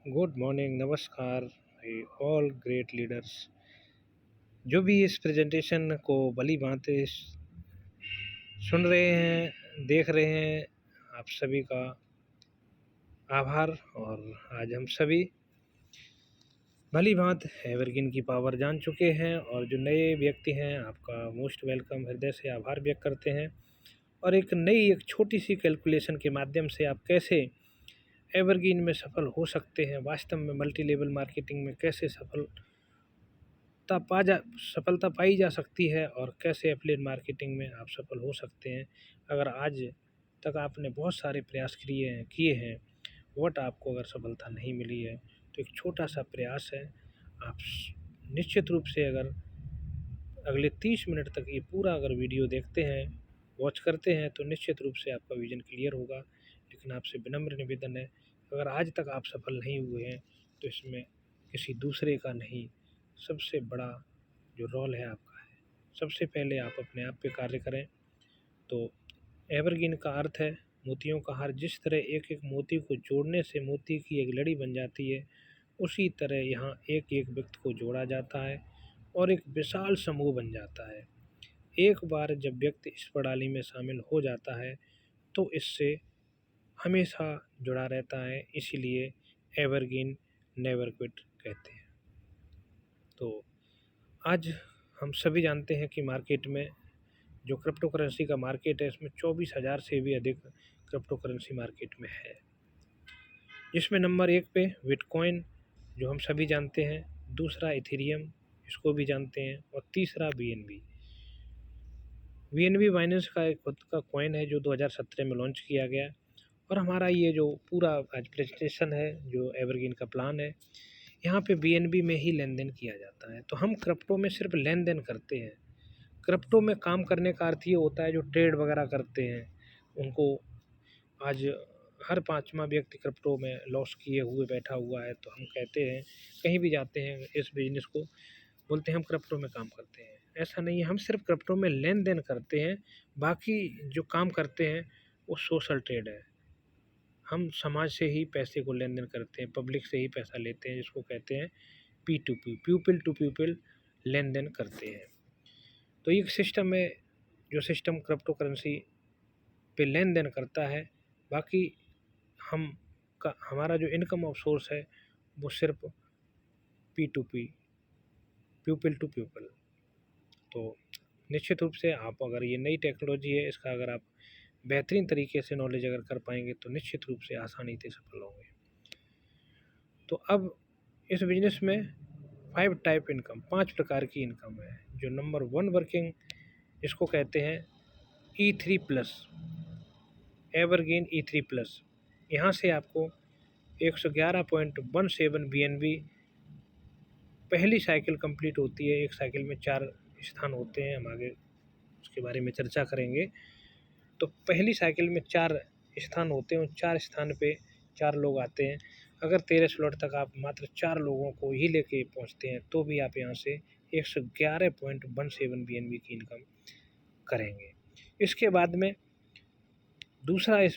Good morning, नमस्कार all great leaders. जो भी इस प्रेजेंटेशन को भली भांति सुन रहे हैं, देख रहे हैं, आप सभी का आभार। और आज हम सभी भली भांति एवरग्रीन की पावर जान चुके हैं, और जो नए व्यक्ति हैं आपका मोस्ट वेलकम, हृदय से आभार व्यक्त करते हैं। और एक छोटी सी कैलकुलेशन के माध्यम से आप कैसे एवरग्रीन में सफल हो सकते हैं, वास्तव में मल्टी लेवल मार्केटिंग में कैसे सफलता पाई जा सकती है, और कैसे एफिलिएट मार्केटिंग में आप सफल हो सकते हैं। अगर आज तक आपने बहुत सारे प्रयास किए हैं बट आपको अगर सफलता नहीं मिली है, तो एक छोटा सा प्रयास है। आप निश्चित रूप से अगर अगले 30 मिनट तक ये पूरा अगर वीडियो देखते हैं, वॉच करते हैं, तो निश्चित रूप से आपका विजन क्लियर होगा। लेकिन आपसे विनम्र निवेदन है, अगर आज तक आप सफल नहीं हुए हैं तो इसमें किसी दूसरे का नहीं, सबसे बड़ा जो रोल है आपका है। सबसे पहले आप अपने आप पे कार्य करें। तो एवरग्रीन का अर्थ है मोतियों का हार। जिस तरह एक एक मोती को जोड़ने से मोती की एक लड़ी बन जाती है, उसी तरह यहाँ एक एक व्यक्ति को जोड़ा जाता है और एक विशाल समूह बन जाता है। एक बार जब व्यक्ति इस प्रणाली में शामिल हो जाता है तो इससे हमेशा जुड़ा रहता है, इसीलिए एवरग्रीन नेवर क्विट कहते हैं। तो आज हम सभी जानते हैं कि मार्केट में जो क्रिप्टो करेंसी का मार्केट है, इसमें 24,000 से भी अधिक क्रिप्टो करेंसी मार्केट में है, जिसमें नंबर 1 पे बिटकॉइन जो हम सभी जानते हैं, दूसरा इथेरियम, इसको भी जानते हैं, और तीसरा बीएनबी। बीएनबी बाइनेंस का एक खुद का कॉइन है जो 2017 में लॉन्च किया गया। और हमारा ये जो पूरा आज प्रेजेंटेशन है, जो एवरग्रीन का प्लान है, यहाँ पे बीएनबी में ही लेन देन किया जाता है। तो हम क्रिप्टो में सिर्फ लेन देन करते हैं। क्रिप्टो में काम करने का अर्थ ये होता है जो ट्रेड वगैरह करते हैं उनको आज हर पांचवा व्यक्ति क्रिप्टो में लॉस किए हुए बैठा हुआ है। तो हम कहते हैं, कहीं भी जाते हैं इस बिजनेस को बोलते हैं हम क्रिप्टो में काम करते हैं। ऐसा नहीं है, हम सिर्फ क्रिप्टो में लेन देन करते हैं। बाकी जो काम करते हैं वो सोशल ट्रेड है। हम समाज से ही पैसे को लेन देन करते हैं, पब्लिक से ही पैसा लेते हैं, जिसको कहते हैं P2P, पीपल टू पीपल लेन देन करते हैं। तो एक सिस्टम है जो सिस्टम क्रिप्टो करेंसी पे लेन देन करता है। बाकी हमारा जो इनकम ऑफ सोर्स है वो सिर्फ P2P, पीपल टू पीपल। तो निश्चित रूप से आप अगर ये नई टेक्नोलॉजी है, इसका अगर आप बेहतरीन तरीके से नॉलेज अगर कर पाएंगे तो निश्चित रूप से आसानी से सफल होंगे। तो अब इस बिजनेस में 5 टाइप इनकम, 5 प्रकार की इनकम है। जो नंबर 1 वर्किंग, इसको कहते हैं E3+, एवरग्रीन E3+। यहाँ से आपको 111.17 BNB पहली साइकिल कंप्लीट होती है। एक साइकिल में 4 स्थान होते हैं, हम आगे उसके बारे में चर्चा करेंगे। तो पहली साइकिल में 4 स्थान होते हैं, उन 4 स्थान पे 4 लोग आते हैं। अगर 13 स्लॉट तक आप मात्र 4 लोगों को ही लेके पहुंचते हैं तो भी आप यहाँ से 111.17 BNB की इनकम करेंगे। इसके बाद में दूसरा इस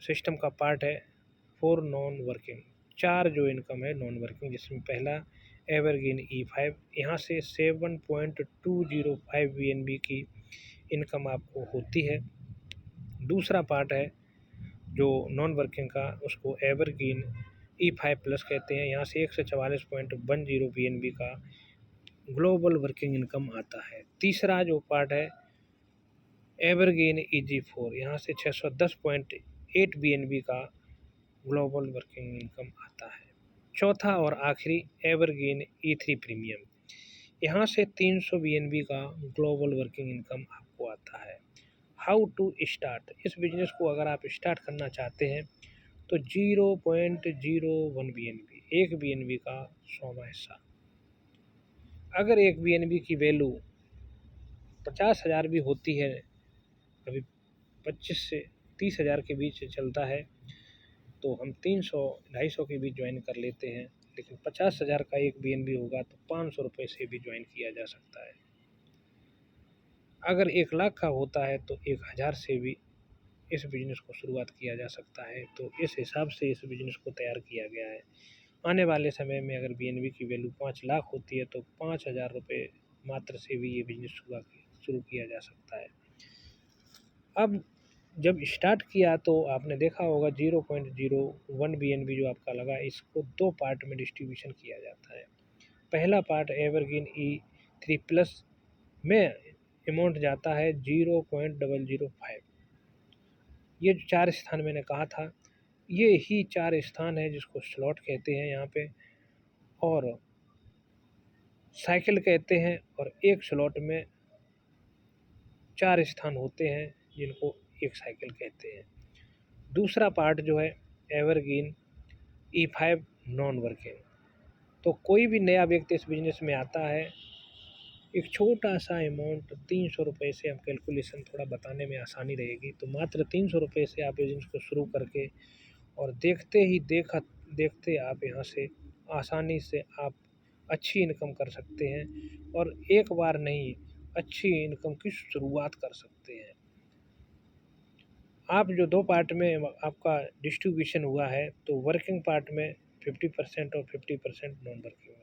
सिस्टम का पार्ट है 4 नॉन वर्किंग, 4 जो इनकम है नॉन वर्किंग, जिसमें पहला एवरग्रीन E5, यहाँ से 7.205 BNB की इनकम आपको होती है। दूसरा पार्ट है जो नॉन वर्किंग का, उसको एवरग्रीन E5+ कहते हैं। यहाँ से 144.10 BNB का ग्लोबल वर्किंग इनकम आता है। तीसरा जो पार्ट है एवरग्रीन EG4, यहाँ से 610.8 BNB का ग्लोबल वर्किंग इनकम आता है। चौथा और आखिरी एवरग्रीन E3 प्रीमियम, यहाँ से 300 BNB का ग्लोबल वर्किंग इनकम आपको आता है। हाउ टू स्टार्ट, इस बिजनेस को अगर आप स्टार्ट करना चाहते हैं तो 0.01 BNB, 1 BNB का 100वां हिस्सा। अगर 1 BNB की वैल्यू 50,000 भी होती है, कभी 25 से 30,000 के बीच चलता है, तो हम 300-250 के बीच ज्वाइन कर लेते हैं। लेकिन 50,000 का 1 BNB होगा तो 500 रुपये से भी ज्वाइन किया जा सकता है। अगर 1 लाख का होता है तो 1,000 से भी इस बिज़नेस को शुरुआत किया जा सकता है। तो इस हिसाब से इस बिज़नेस को तैयार किया गया है। आने वाले समय में अगर बीएनबी की वैल्यू 5 लाख होती है तो 5,000 रुपये मात्र से भी ये बिजनेस शुरू किया जा सकता है। अब जब स्टार्ट किया तो आपने देखा होगा 0.01 बीएनबी जो आपका लगा, इसको 2 पार्ट में डिस्ट्रीब्यूशन किया जाता है। पहला पार्ट एवरग्रीन E3+ में अमाउंट जाता है 0.005। ये जो 4 स्थान मैंने कहा था, ये ही 4 स्थान है जिसको स्लॉट कहते हैं यहाँ पे, और साइकिल कहते हैं, और एक स्लॉट में 4 स्थान होते हैं जिनको एक साइकिल कहते हैं। दूसरा पार्ट जो है एवरग्रीन E5 नॉन वर्किंग। तो कोई भी नया व्यक्ति इस बिजनेस में आता है, एक छोटा सा अमाउंट 300 रुपये से, हम कैलकुलेशन थोड़ा बताने में आसानी रहेगी, तो मात्र 300 रुपये से आप बिजनेस को शुरू करके और देखते आप यहाँ से आसानी से आप अच्छी इनकम कर सकते हैं, और एक बार नहीं, अच्छी इनकम की शुरुआत कर सकते हैं। आप जो 2 पार्ट में आपका डिस्ट्रीब्यूशन हुआ है, तो वर्किंग पार्ट में 50% और 50% नॉन वर्किंग में।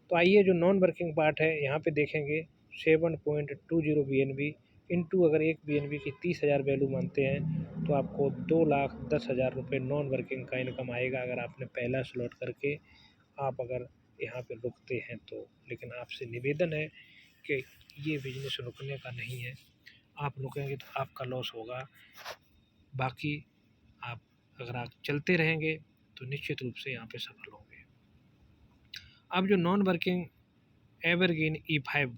तो आइए जो नॉन वर्किंग पार्ट है यहाँ पे देखेंगे 7.20 बीएनबी इंटू अगर एक बीएनबी की 30,000 वैल्यू मानते हैं तो आपको 2,10,000 रुपये नॉन वर्किंग का इनकम आएगा, अगर आपने पहला स्लॉट करके आप अगर यहाँ पे रुकते हैं तो। लेकिन आपसे निवेदन है कि ये बिजनेस रुकने का नहीं है, आप रुकेंगे तो आपका लॉस होगा। बाकी अगर आप चलते रहेंगे तो निश्चित रूप से यहाँ पे सफल होंगे। अब जो नॉन वर्किंग एवरग्रीन E5,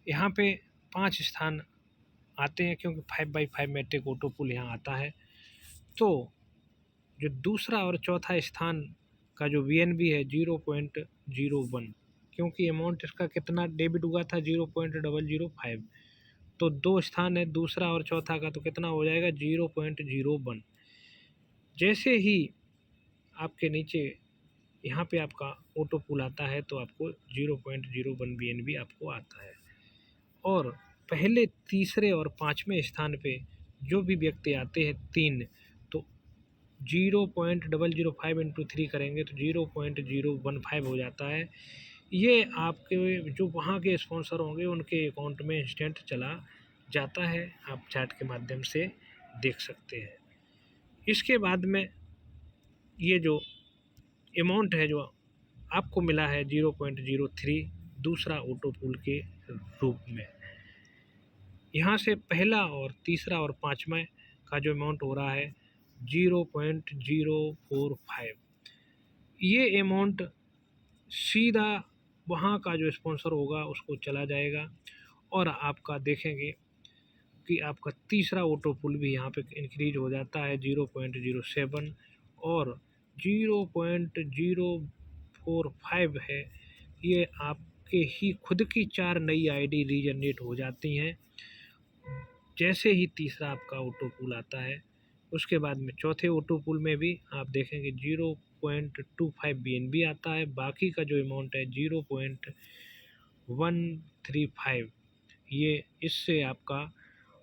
यहाँ पे 5 स्थान आते हैं क्योंकि 5x5 मैट्रिक ऑटो पुल यहाँ आता है। तो जो दूसरा और चौथा स्थान का जो बीएनबी है 0.01, क्योंकि अमाउंट इसका कितना डेबिट हुआ था 0.005, तो 2 स्थान है दूसरा और चौथा का, तो कितना हो जाएगा 0.01। जैसे ही आपके नीचे यहाँ पे आपका ऑटो पुल आता है तो आपको 0.01 बीएनबी आपको आता है। और पहले, तीसरे और 5वें स्थान पे जो भी व्यक्ति आते हैं 3, तो 0.005 इंटू 3 करेंगे तो 0.015 हो जाता है। ये आपके जो वहाँ के स्पॉन्सर होंगे उनके अकाउंट में इंस्टेंट चला जाता है, आप चार्ट के माध्यम से देख सकते हैं। इसके बाद में ये जो अमाउंट है जो आपको मिला है 0.03 दूसरा ऑटो पुल के रूप में, यहाँ से पहला और तीसरा और 5वां का जो अमाउंट हो रहा है 0.045, ये अमाउंट सीधा वहाँ का जो स्पॉन्सर होगा उसको चला जाएगा। और आपका देखेंगे कि आपका तीसरा ऑटो पुल भी यहाँ पे इंक्रीज हो जाता है 0.07, और 0.045 है, ये आपके ही खुद की 4 नई आईडी रीजनरेट हो जाती हैं जैसे ही तीसरा आपका ऑटो पुल आता है। उसके बाद में चौथे ऑटो पुल में भी आप देखेंगे 0.25 बीएनबी आता है, बाकी का जो अमाउंट है 0.135, ये इससे आपका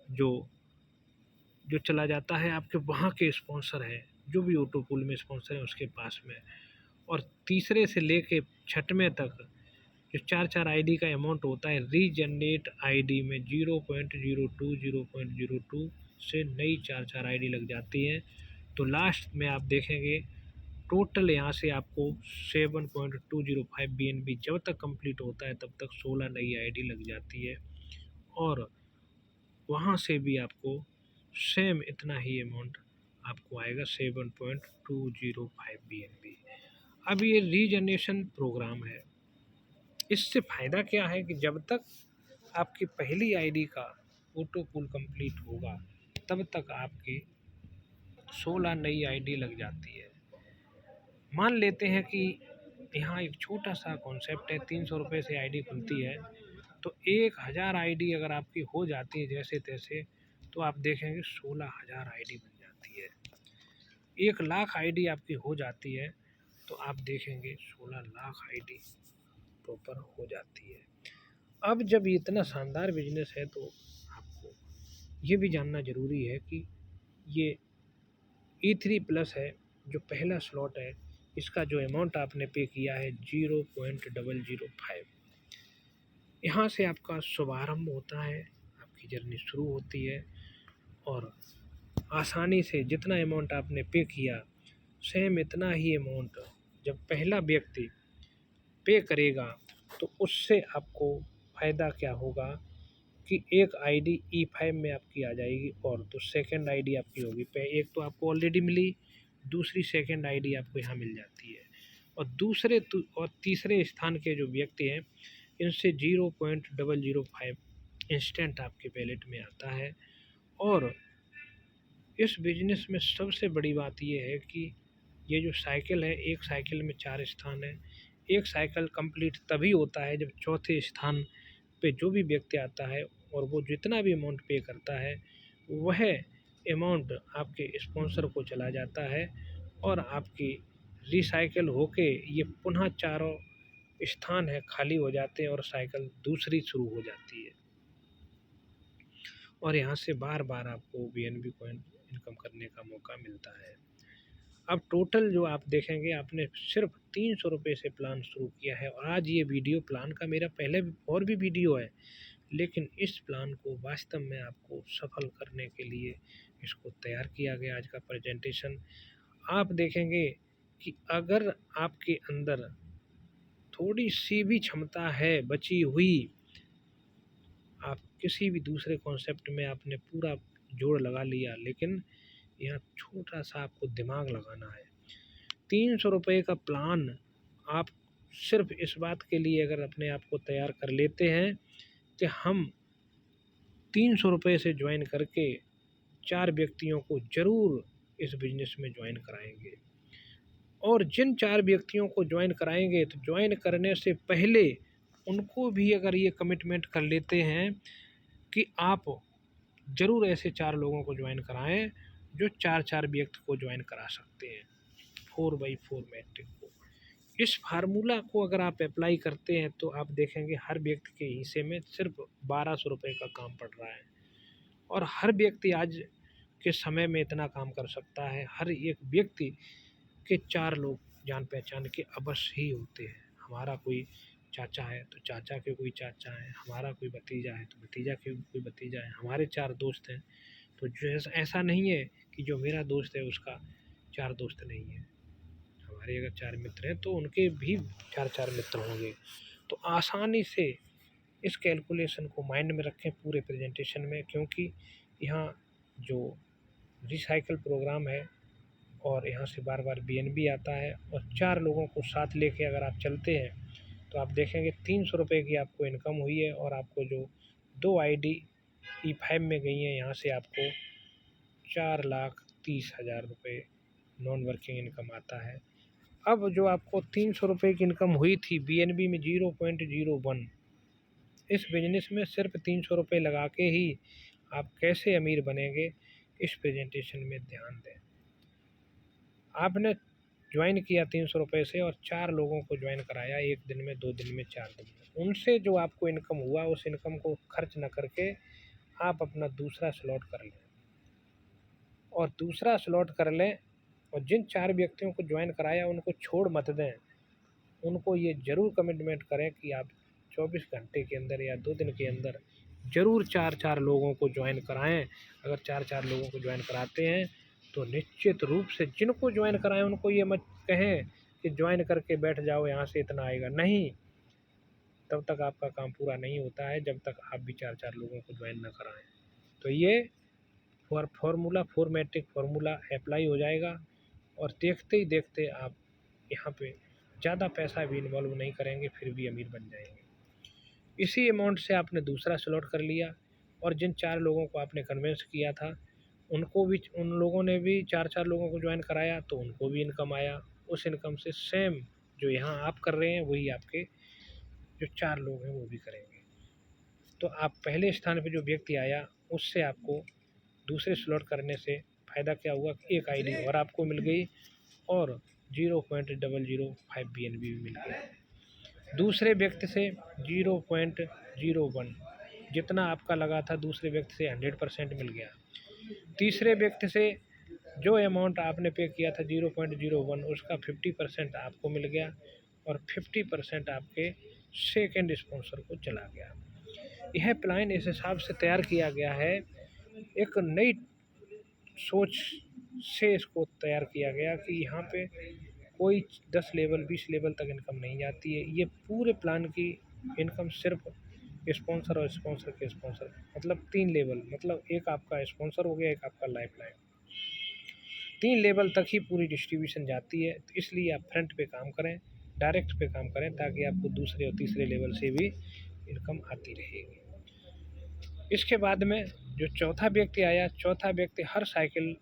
जो चला जाता है आपके वहाँ के स्पॉन्सर हैं, जो भी ऑटो पुल में स्पॉन्सर है उसके पास में। और तीसरे से लेके 6वें तक जो 4 आईडी का अमाउंट होता है रीजनरेट आईडी में 0.02 से नई 4 आईडी लग जाती है। तो लास्ट में आप देखेंगे टोटल यहाँ से आपको 7.205 बीएनबी जब तक कंप्लीट होता है तब तक 16 नई आईडी लग जाती है, और वहाँ से भी आपको सेम इतना ही अमाउंट आपको आएगा 7.205 बीएनबी। अब ये रीजनरेशन प्रोग्राम है, इससे फ़ायदा क्या है कि जब तक आपकी पहली आईडी का ऑटो पुल कंप्लीट होगा तब तक आपकी 16 नई आईडी लग जाती है। मान लेते हैं कि यहाँ एक छोटा सा कॉन्सेप्ट है, 300 रुपये से आईडी खुलती है, तो 1000 आईडी अगर आपकी हो जाती है जैसे तैसे, तो आप देखेंगे 16,000 आईडी बन जाती है। 1 लाख आईडी आपकी हो जाती है तो आप देखेंगे 16 लाख आईडी प्रॉपर हो जाती है। अब जब इतना शानदार बिजनेस है तो आपको ये भी जानना ज़रूरी है कि ये E3+ है, जो पहला स्लॉट है, इसका जो अमाउंट आपने पे किया है 0.005। यहाँ से आपका शुभारंभ होता है, आपकी जर्नी शुरू होती है और आसानी से जितना अमाउंट आपने पे किया सेम इतना ही अमाउंट जब पहला व्यक्ति पे करेगा तो उससे आपको फ़ायदा क्या होगा कि एक आईडी E5 में आपकी आ जाएगी और तो सेकंड आईडी आपकी होगी। एक तो आपको ऑलरेडी मिली, दूसरी सेकंड आईडी आपको यहाँ मिल जाती है और और तीसरे स्थान के जो व्यक्ति हैं इनसे 0.005 इंस्टेंट आपके वैलेट में आता है। और इस बिजनेस में सबसे बड़ी बात ये है कि ये जो साइकिल है, एक साइकिल में 4 स्थान है। एक साइकिल कंप्लीट तभी होता है जब चौथे स्थान पे जो भी व्यक्ति आता है और वो जितना भी अमाउंट पे करता है वह अमाउंट आपके स्पॉन्सर को चला जाता है और आपकी रिसाइकिल होके ये पुनः चारों स्थान है खाली हो जाते हैं और साइकिल दूसरी शुरू हो जाती है और यहाँ से बार बार आपको BNB कॉइन इनकम करने का मौका मिलता है। अब टोटल जो आप देखेंगे, आपने सिर्फ 300 रुपये से प्लान शुरू किया है और आज ये वीडियो प्लान का मेरा पहले और भी वीडियो है, लेकिन इस प्लान को वास्तव में आपको सफल करने के लिए इसको तैयार किया गया। आज का प्रेजेंटेशन आप देखेंगे कि अगर आपके अंदर थोड़ी सी भी क्षमता है बची हुई, आप किसी भी दूसरे कॉन्सेप्ट में आपने पूरा जोड़ लगा लिया, लेकिन यहाँ छोटा सा आपको दिमाग लगाना है। 300 रुपये का प्लान आप सिर्फ इस बात के लिए अगर अपने आप को तैयार कर लेते हैं कि हम 300 रुपये से ज्वाइन करके 4 व्यक्तियों को ज़रूर इस बिज़नेस में ज्वाइन कराएंगे और जिन 4 व्यक्तियों को ज्वाइन कराएंगे तो ज्वाइन करने से पहले उनको भी अगर ये कमिटमेंट कर लेते हैं कि आप ज़रूर ऐसे 4 लोगों को ज्वाइन कराएं जो 4 व्यक्ति को ज्वाइन करा सकते हैं 4x4 मैट्रिक को। इस फार्मूला को अगर आप अप्लाई करते हैं तो आप देखेंगे हर व्यक्ति के हिस्से में सिर्फ 1200 रुपये का काम पड़ रहा है और हर व्यक्ति आज के समय में इतना काम कर सकता है। हर एक व्यक्ति के 4 लोग जान पहचान के अवश्य ही होते हैं। हमारा कोई चाचा है तो चाचा के कोई चाचा है, हमारा कोई भतीजा है तो भतीजा के कोई भतीजा है, हमारे 4 दोस्त हैं तो जो ऐसा नहीं है कि जो मेरा दोस्त है उसका 4 दोस्त नहीं है। हमारे अगर 4 मित्र हैं तो उनके भी 4 मित्र होंगे। तो आसानी से इस कैलकुलेशन को माइंड में रखें पूरे प्रेजेंटेशन में, क्योंकि यहाँ जो रिसाइकल प्रोग्राम है और यहाँ से बार बार BNB आता है और 4 लोगों को साथ लेके अगर आप चलते हैं तो आप देखेंगे 300 रुपये की आपको इनकम हुई है और आपको जो 2 आईडी E5 में गई हैं यहाँ से आपको 4,30,000 रुपये नॉन वर्किंग इनकम आता है। अब जो आपको 300 रुपये की इनकम हुई थी BNB में 0.01, इस बिजनेस में सिर्फ 300 रुपये लगा के ही आप कैसे अमीर बनेंगे इस प्रेजेंटेशन में ध्यान दें। आपने ज्वाइन किया 300 रुपये से और 4 लोगों को ज्वाइन कराया, 1 दिन में, 2 दिन में, 4 दिन में। उनसे जो आपको इनकम हुआ उस इनकम को खर्च न करके आप अपना दूसरा स्लॉट कर लें और दूसरा स्लॉट कर लें और जिन 4 व्यक्तियों को ज्वाइन कराया उनको छोड़ मत दें। उनको ये ज़रूर कमिटमेंट करें कि आप 24 घंटे के अंदर या 2 दिन के अंदर ज़रूर 4 लोगों को ज्वाइन कराएं। अगर 4 लोगों को ज्वाइन कराते हैं तो निश्चित रूप से जिनको ज्वाइन कराएं उनको ये मत कहें कि ज्वाइन करके बैठ जाओ यहाँ से इतना आएगा, नहीं। तब तक आपका काम पूरा नहीं होता है जब तक आप भी 4 लोगों को ज्वाइन ना कराएं। तो ये फोर मैट्रिक फार्मूला अप्लाई हो जाएगा और देखते ही देखते आप यहाँ पे ज़्यादा पैसा भी इन्वॉल्व नहीं करेंगे फिर भी अमीर बन जाएंगे। इसी अमाउंट से आपने दूसरा स्लॉट कर लिया और जिन 4 लोगों को आपने कन्विंस किया था उन लोगों ने भी 4 लोगों को ज्वाइन कराया तो उनको भी इनकम आया। उस इनकम से सेम जो यहाँ आप कर रहे हैं वही आपके जो 4 लोग हैं वो भी करेंगे। तो आप पहले स्थान पे जो व्यक्ति आया उससे आपको दूसरे स्लॉट करने से फ़ायदा क्या हुआ कि एक आईडी और आपको मिल गई और 0.005 BNB भी मिल गया। दूसरे व्यक्ति से 0.01 जितना आपका लगा था दूसरे व्यक्ति से 100% मिल गया। तीसरे व्यक्ति से जो अमाउंट आपने पे किया था 0.01 उसका 50% आपको मिल गया और 50% आपके सेकंड स्पॉन्सर को चला गया। यह प्लान इस हिसाब से तैयार किया गया है, एक नई सोच से इसको तैयार किया गया कि यहाँ पे कोई 10 लेवल 20 लेवल तक इनकम नहीं जाती है। ये पूरे प्लान की इनकम सिर्फ स्पॉन्सर और स्पॉन्सर के स्पॉन्सर, मतलब 3 लेवल, मतलब एक आपका स्पॉन्सर हो गया, एक आपका लाइफलाइन, 3 लेवल तक ही पूरी डिस्ट्रीब्यूशन जाती है। तो इसलिए आप फ्रंट पे काम करें, डायरेक्ट पे काम करें, ताकि आपको दूसरे और तीसरे लेवल से भी इनकम आती रहेगी। इसके बाद में जो चौथा व्यक्ति आया, चौथा व्यक्ति हर साइकिल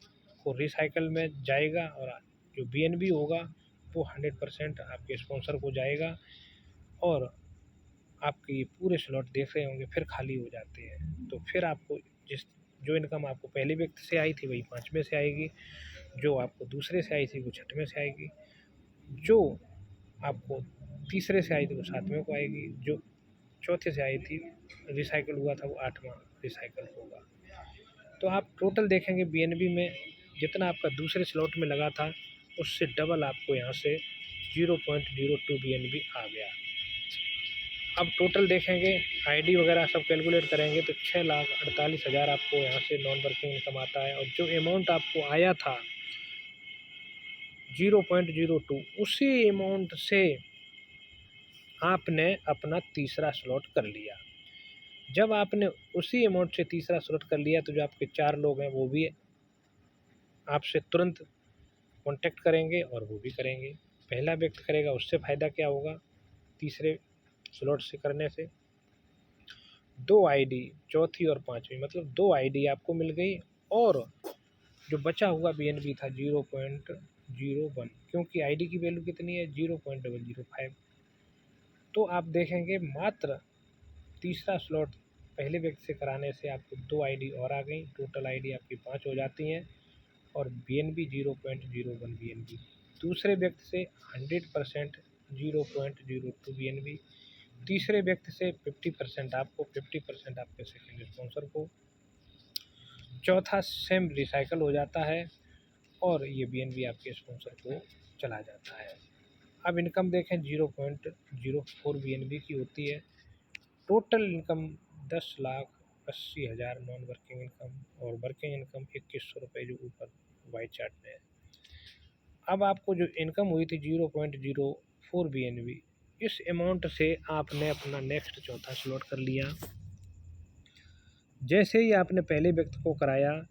को रिसाइकिल में जाएगा और जो बीएनबी होगा वो 100% आपके स्पॉन्सर को जाएगा और आपके ये पूरे स्लॉट देख रहे होंगे फिर खाली हो जाते हैं। तो फिर आपको जो इनकम आपको पहले व्यक्ति से आई थी वही पाँचवें से आएगी, जो आपको दूसरे से आई थी वो छठवें से आएगी, जो आपको तीसरे से आई थी वो सातवें को आएगी, जो चौथे से आई थी रिसाइकिल हुआ था वो आठवां रिसाइकिल होगा। तो आप टोटल देखेंगे बीएनबी में जितना आपका दूसरे स्लॉट में लगा था उससे डबल आपको यहाँ से 0.02 बीएनबी आ गया। अब टोटल देखेंगे आईडी वगैरह सब कैलकुलेट करेंगे तो 6,48,000 आपको यहाँ से नॉन वर्किंग इनकम आता है। और जो अमाउंट आपको आया था 0.02 उसी अमाउंट से आपने अपना तीसरा स्लॉट कर लिया। जब आपने उसी अमाउंट से तीसरा स्लॉट कर लिया तो जो आपके 4 लोग हैं वो भी आपसे तुरंत कांटेक्ट करेंगे और वो भी करेंगे। पहला व्यक्ति करेगा उससे फ़ायदा क्या होगा, तीसरे स्लॉट से करने से 2 आईडी, चौथी और पाँचवीं, मतलब 2 आईडी आपको मिल गई और जो बचा हुआ बीएनबी था 0.01, क्योंकि आईडी की वैल्यू कितनी है 0.005। तो आप देखेंगे मात्र तीसरा स्लॉट पहले व्यक्ति से कराने से आपको 2 आईडी और आ गई, टोटल आईडी आपकी 5 हो जाती हैं और बीएनबी 0.01 बीएनबी। दूसरे व्यक्ति से 100% 0.02 बीएनबी, तीसरे व्यक्ति से 50% आपको, 50% आपके सेकेंड स्पॉन्सर को, चौथा सेम रिसाइकल हो जाता है और ये बीएनबी आपके स्पॉन्सर को चला जाता है। अब इनकम देखें 0.04 बीएनबी की होती है। Total income 10,80,000 non working income और वर्किंग इनकम 2100 रुपये जो ऊपर वाइट चार्ट में है। अब आपको जो इनकम हुई थी 0.04 बीएनबी, इस अमाउंट से आपने अपना नेक्स्ट चौथा स्लॉट कर लिया। जैसे ही आपने पहले व्यक्ति को कराया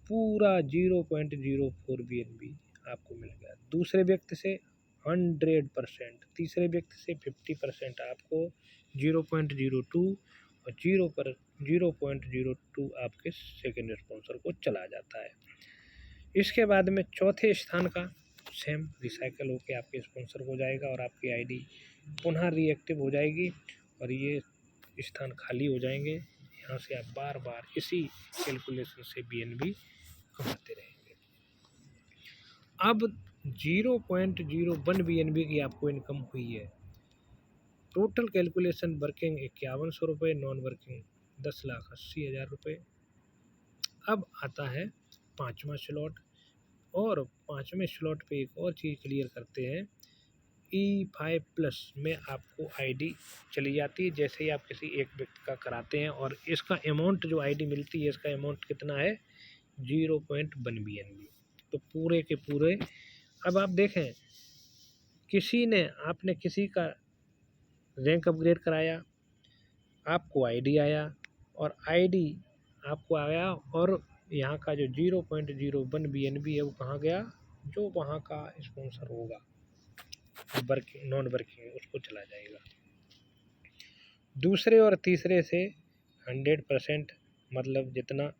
पूरा 0.04 बीएनबी आपको मिल गया, दूसरे व्यक्ति से 100%, तीसरे व्यक्ति से 50% आपको 0.02 और 0.02 आपके सेकेंड स्पॉन्सर को चला जाता है। इसके बाद में चौथे स्थान का सेम रिसाइकल होकर आपके स्पॉन्सर को जाएगा और आपकी आईडी पुनः रीएक्टिव हो जाएगी और ये स्थान खाली हो जाएंगे। यहाँ से आप बार बार इसी कैलकुलेशन से बीएनबी कमाते रहेंगे। अब 0.01 बीएनबी की आपको इनकम हुई है। टोटल कैलकुलेशन वर्किंग 5100 रुपये, नॉन वर्किंग 10,80,000 रुपये। अब आता है पाँचवा स्लॉट और पाँचवें स्लॉट पे एक और चीज़ क्लियर करते हैं। E5+ में आपको आईडी चली जाती है जैसे ही आप किसी एक व्यक्ति का कराते हैं और इसका अमाउंट जो आईडी मिलती है इसका अमाउंट कितना है 0.1 बीएनबी। तो पूरे के पूरे अब आप देखें आपने किसी का रैंक अपग्रेड कराया, आपको आईडी आया और आईडी आपको आया और यहाँ का जो 0.01 बीएनबी है वो कहाँ गया, जो वहाँ का स्पॉन्सर होगा वर्किंग नॉन वर्किंग उसको चला जाएगा। दूसरे और तीसरे से 100% मतलब जितना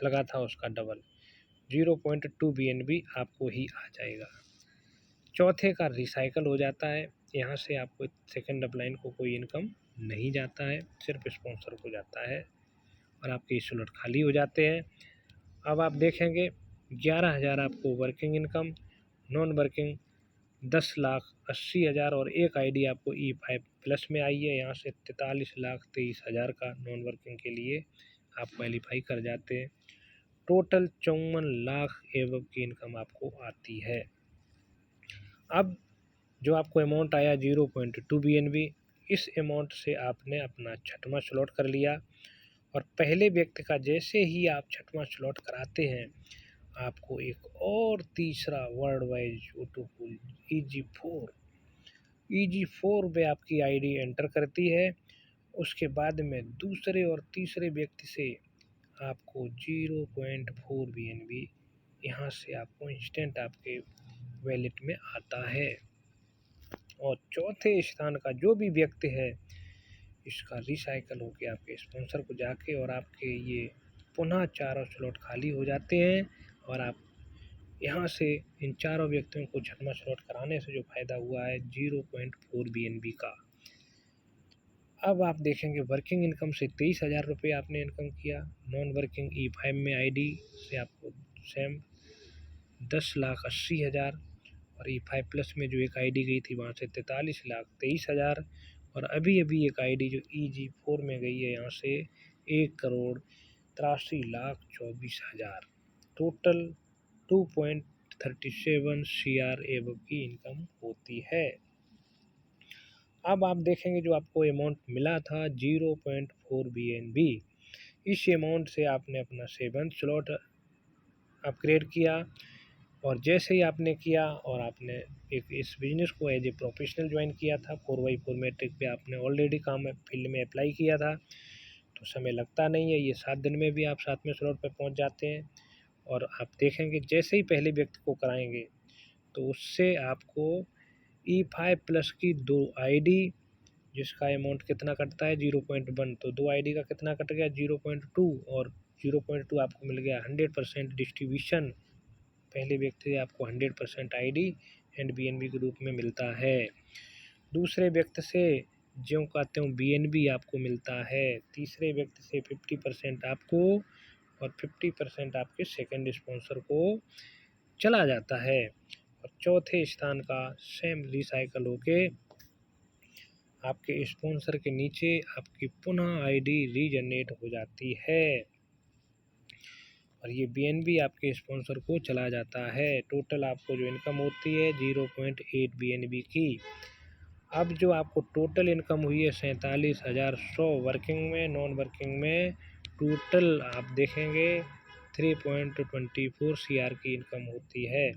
लगा था उसका डबल 0.2 बीएनबी आपको ही आ जाएगा। चौथे का रिसाइकल हो जाता है, यहाँ से आपको सेकंड अपलाइन को कोई इनकम नहीं जाता है, सिर्फ स्पॉन्सर को जाता है और आपके स्लॉट खाली हो जाते हैं। अब आप देखेंगे 11,000 आपको वर्किंग इनकम, नॉन वर्किंग 10,80,000 और एक आईडी आपको E5+ में आई है। यहाँ से 43,23,000 का नॉन वर्किंग के लिए आप क्वालीफाई कर जाते हैं टोटल 54 लाख एबव की इनकम आपको आती है। अब जो आपको अमाउंट आया 0.2 BNB, इस अमाउंट से आपने अपना छठवां स्लॉट कर लिया और पहले व्यक्ति का जैसे ही आप छठवां स्लॉट कराते हैं आपको एक और तीसरा वर्ल्ड वाइड ब्यूटीफुल EG4 में आपकी आईडी एंटर करती है। उसके बाद में दूसरे और तीसरे व्यक्ति से आपको 0.4 BNB यहाँ से आपको इंस्टेंट आपके वैलेट में आता है। और चौथे स्थान का जो भी व्यक्ति है इसका रिसाइकल होके आपके स्पॉन्सर को जाके और आपके ये पुनः चारों स्लॉट खाली हो जाते हैं और आप यहाँ से इन चारों व्यक्तियों को छठवां स्लॉट कराने से जो फ़ायदा हुआ है 0.4 BNB का। अब आप देखेंगे वर्किंग इनकम से 23,000 रुपये आपने इनकम किया। नॉन वर्किंग E5 में आईडी से आपको सेम 10,80,000 और E5 प्लस में जो एक आईडी गई थी वहाँ से 43,23,000 और अभी अभी एक आईडी जो EG4 में गई है यहाँ से 1,83,24,000 टोटल 2.37 CR एबव की इनकम होती है। अब आप देखेंगे जो आपको अमाउंट मिला था 0.4 BNB, इस अमाउंट से आपने अपना 7th स्लॉट अपग्रेड किया और जैसे ही आपने किया और आपने एक इस बिज़नेस को एज ए प्रोफेशनल ज्वाइन किया था 4x4 मैट्रिक पे आपने ऑलरेडी काम फील्ड में अप्लाई किया था तो समय लगता नहीं है, ये 7 दिन में भी आप 7वें स्लॉट पे पहुंच जाते हैं। और आप देखेंगे जैसे ही पहले व्यक्ति को कराएंगे तो उससे आपको E5 प्लस की 2 आईडी जिसका अमाउंट कितना कटता है 0.1, तो 2 आईडी का कितना कट गया 0.2 और 0.2 आपको मिल गया 100% डिस्ट्रीब्यूशन। पहले व्यक्ति से आपको 100% आईडी एंड BNB के रूप में मिलता है। दूसरे व्यक्ति से ज्यों का त्यों BNB आपको मिलता है। तीसरे व्यक्ति से 50% आपको और 50% आपके सेकंड स्पॉन्सर को चला जाता है और चौथे स्थान का सेम रिसाइकल होके आपके स्पॉन्सर के नीचे आपकी पुनः आईडी रीजनरेट हो जाती है और ये BNB आपके स्पॉन्सर को चला जाता है। टोटल आपको जो इनकम होती है 0.8 BNB की। अब जो आपको टोटल इनकम हुई है 47,100 वर्किंग में, नॉन वर्किंग में टोटल आप देखेंगे 3.24 CR की इनकम होती है।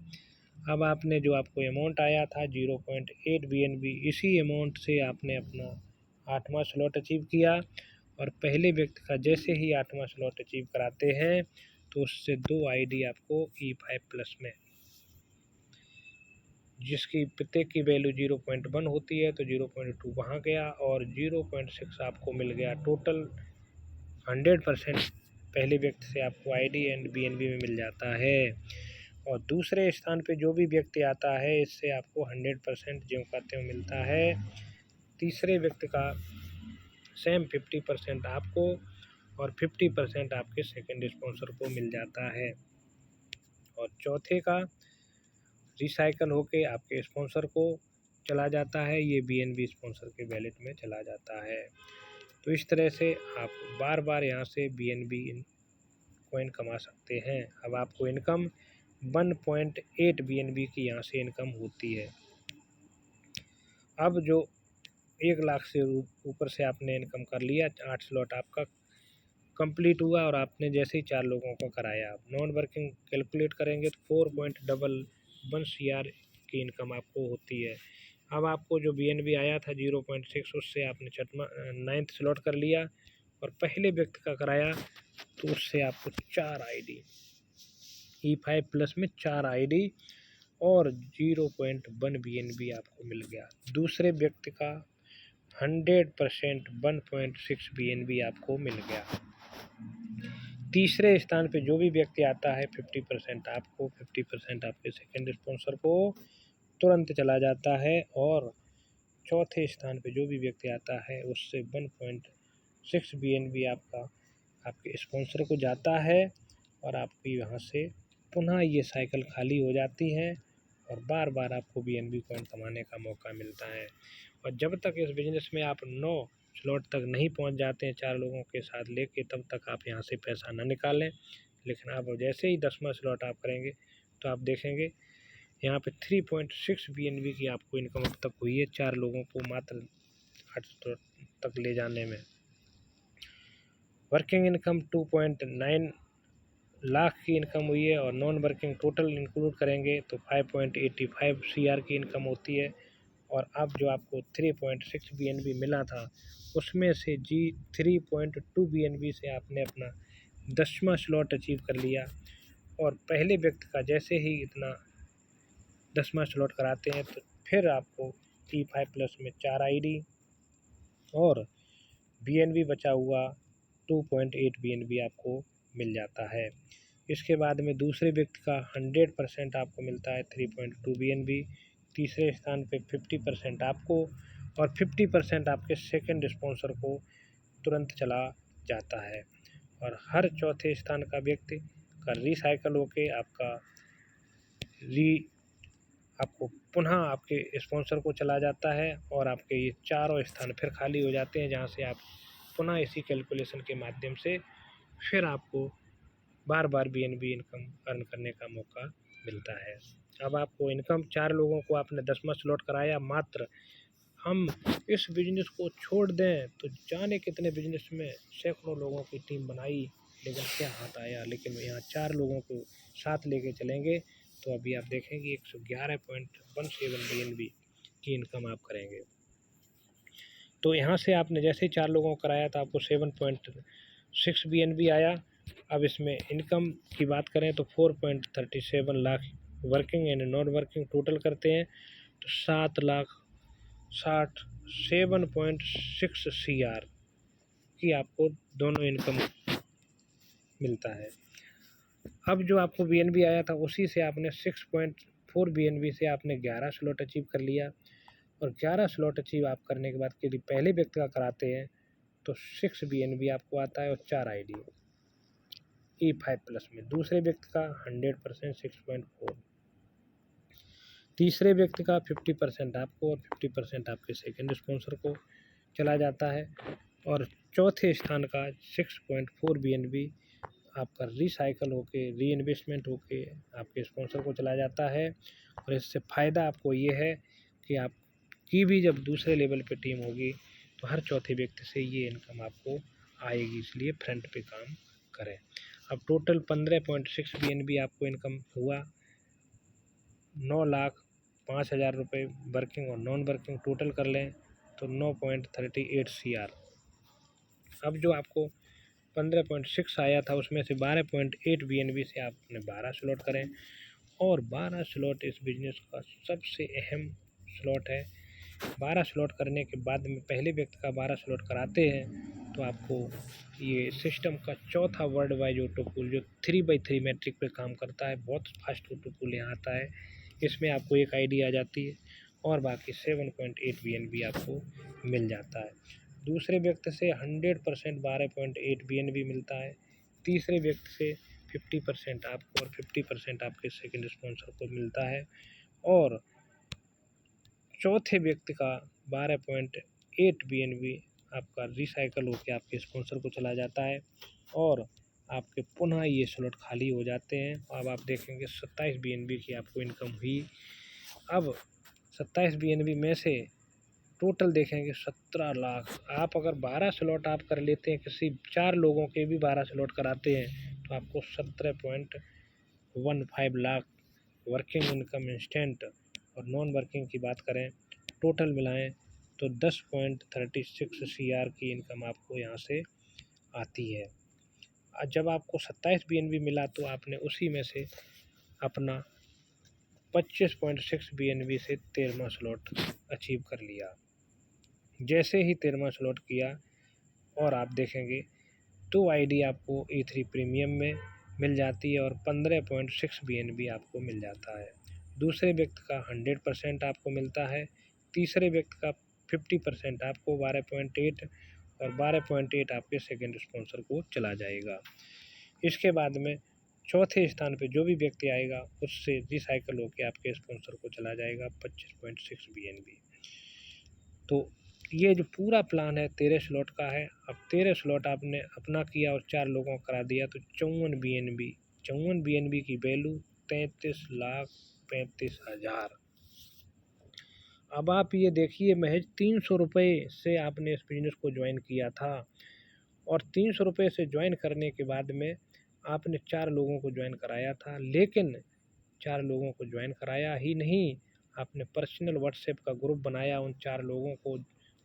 अब आपने जो आपको अमाउंट आया था 0.8 BNB, इसी अमाउंट से आपने अपना 8वां स्लॉट अचीव किया और पहले व्यक्ति का जैसे ही 8वां स्लॉट अचीव कराते हैं तो उससे 2 आईडी आपको E5 प्लस में जिसकी प्रत्येक की वैल्यू 0.1 होती है तो 0.2 वहाँ गया और 0.6 आपको मिल गया। टोटल 100% पहले व्यक्ति से आपको आईडी एंड BNB में मिल जाता है और दूसरे स्थान पे जो भी व्यक्ति आता है इससे आपको 100% ज्यों का त्यों मिलता है। तीसरे व्यक्ति का सेम 50% आपको और 50% आपके सेकंड स्पॉन्सर को मिल जाता है और चौथे का रिसाइकल होके आपके स्पॉन्सर को चला जाता है, ये BNB स्पॉन्सर के वैलेट में चला जाता है। तो इस तरह से आप बार बार यहाँ से BNB कॉइन कमा सकते हैं। अब आपको इनकम 1.8 BNB की यहाँ से इनकम होती है। अब जो 1 लाख से ऊपर से आपने इनकम कर लिया, 8 स्लॉट आपका कंप्लीट हुआ और आपने जैसे ही 4 लोगों को कराया, आप नॉन वर्किंग कैलकुलेट करेंगे तो 4.11 CR की इनकम आपको होती है। अब आपको जो BNB आया था 0.6 उससे आपने 9th स्लॉट कर लिया और पहले व्यक्ति का कराया तो उससे आपको 4 आईडी E5 प्लस में 4 आईडी और 0.1 BNB आपको मिल गया। दूसरे व्यक्ति का 100% 1.6 BNB आपको मिल गया। तीसरे स्थान पे जो भी व्यक्ति आता है 50% आपको, 50% आपके सेकंड स्पॉन्सर को तुरंत चला जाता है और चौथे स्थान पे जो भी व्यक्ति आता है उससे 1.6 BNB आपका आपके स्पॉन्सर को जाता है और आपकी यहाँ से पुनः ये साइकिल खाली हो जाती है और बार बार आपको BNB कॉइन कमाने का मौका मिलता है। और जब तक इस बिज़नेस में आप 9 स्लॉट तक नहीं पहुंच जाते हैं 4 लोगों के साथ लेके, तब तक आप यहां से पैसा ना निकालें, लेकिन अब जैसे ही 10वां स्लॉट आप करेंगे तो आप देखेंगे यहाँ पे 3.6 BNB की आपको इनकम अब तक हुई है 4 लोगों को मात्र 8 स्लॉट तक ले जाने में। वर्किंग इनकम 2.9 लाख की इनकम हुई है और नॉन वर्किंग टोटल इंक्लूड करेंगे तो 5.85 CR की इनकम होती है। और अब जो आपको 3.6 BNB मिला था उसमें से 3.2 BNB से आपने अपना 10वां स्लॉट अचीव कर लिया। और पहले व्यक्ति का जैसे ही इतना 10वां स्लॉट कराते हैं तो फिर आपको T5+ में 4 ID और BNB बचा हुआ 2.8 BNB आपको मिल जाता है। इसके बाद में दूसरे व्यक्ति का 100% आपको मिलता है 3.2 BNB। तीसरे स्थान पे 50% आपको और 50% आपके सेकंड स्पॉन्सर को तुरंत चला जाता है। और हर चौथे स्थान का व्यक्ति का रिसाइकल होके आपको पुनः आपके स्पॉन्सर को चला जाता है और आपके ये चारों स्थान फिर खाली हो जाते हैं, जहाँ से आप पुनः इसी कैलकुलेशन के माध्यम से फिर आपको बार बार BNB इनकम अर्न करने का मौका मिलता है। अब आपको इनकम 4 लोगों को आपने 10वां स्लॉट कराया, मात्र हम इस बिजनेस को छोड़ दें तो जाने कितने बिजनेस में सैकड़ों लोगों की टीम बनाई लेकिन क्या हाथ आया। लेकिन यहाँ 4 लोगों को साथ लेके चलेंगे तो अभी आप देखेंगे 111.17 BNB की इनकम आप करेंगे। तो यहाँ से आपने जैसे 4 लोगों को कराया तो आपको 7.6 BNB आया। अब इसमें इनकम की बात करें तो 4.37 lakh working and non working total करते हैं तो 7,60,7.6 CR की आपको दोनों इनकम मिलता है। अब जो आपको BNB आया था उसी से आपने 6.4 BNB से आपने 11 स्लॉट अचीव कर लिया। और 11 स्लॉट अचीव आप करने के बाद यदि पहले व्यक्ति का कराते हैं तो 6 BNB आपको आता है और 4 ID E5+ में। दूसरे व्यक्ति का 100% 6.4, तीसरे व्यक्ति का 50% आपको और 50% आपके सेकंड स्पॉन्सर को चला जाता है। और चौथे स्थान का 6.4 BNB आपका रिसाइकल होके री-इन्वेस्टमेंट होके आपके स्पॉन्सर को चला जाता है। और इससे फ़ायदा आपको ये है कि आपकी भी जब दूसरे लेवल पे टीम होगी तो हर चौथे व्यक्ति से ये इनकम आपको आएगी, इसलिए फ्रंट पे काम करें। अब टोटल 15.6 BNB आपको इनकम हुआ। 9,05,000 रुपये वर्किंग और नॉन वर्किंग टोटल कर लें तो 9.38 CR। अब जो आपको 15.6 आया था उसमें से 12.8 BNB से आपने 12 स्लॉट करें और 12 स्लॉट इस बिजनेस का सबसे अहम स्लॉट है। 12 स्लॉट करने के बाद में पहले व्यक्ति का 12 स्लॉट कराते हैं तो आपको ये सिस्टम का चौथा वर्ल्ड वाइड ऑटो पूल जो 3x3 मैट्रिक पे काम करता है, बहुत फास्ट ऑटो पूल यहाँ आता है। इसमें आपको एक ID आ जाती है और बाकी 7.8 BNB आपको मिल जाता है। दूसरे व्यक्ति से 100% 12.8 BNB मिलता है। तीसरे व्यक्ति से 50% आपको और 50% आपके सेकंड स्पॉन्सर को मिलता है। और चौथे व्यक्ति का 12.8 BNB आपका रिसाइकल होकर आपके स्पॉन्सर को चला जाता है और आपके पुनः ये स्लॉट खाली हो जाते हैं। अब आप देखेंगे 27 BNB की आपको इनकम हुई। अब 27 BNB में से टोटल देखेंगे 17 लाख। आप अगर 12 स्लॉट आप कर लेते हैं, किसी 4 लोगों के भी 12 स्लॉट कराते हैं तो आपको 17.15 लाख वर्किंग इनकम इंस्टेंट। और नॉन वर्किंग की बात करें टोटल मिलाएं तो 10.36 CR की इनकम आपको यहाँ से आती है। जब आपको 27 BNB मिला तो आपने उसी में से अपना 25.6 BNB से 13वां स्लॉट अचीव कर लिया। जैसे ही 13वां स्लॉट किया और आप देखेंगे 2 ID आपको E3 प्रीमियम में मिल जाती है और 15.6 BNB आपको मिल जाता है। दूसरे व्यक्ति का 100% आपको मिलता है। तीसरे व्यक्ति का 50% आपको 12.8 और 12.8 आपके सेकंड स्पॉन्सर को चला जाएगा। इसके बाद में चौथे स्थान पे जो भी व्यक्ति आएगा उससे रिसाइकल होकर आपके स्पॉन्सर को चला जाएगा 25.6 BNB। तो ये जो पूरा प्लान है 13 स्लॉट का है। अब 13 स्लॉट आपने अपना किया और 4 लोगों को करा दिया तो 54 BNB की वैल्यू 33,35,000। अब आप ये देखिए, महज 300 रुपये से आपने इस बिज़नेस को ज्वाइन किया था और 300 रुपये से ज्वाइन करने के बाद में आपने 4 लोगों को ज्वाइन कराया था, लेकिन 4 लोगों को ज्वाइन कराया ही नहीं, आपने पर्सनल व्हाट्सएप का ग्रुप बनाया, उन 4 लोगों को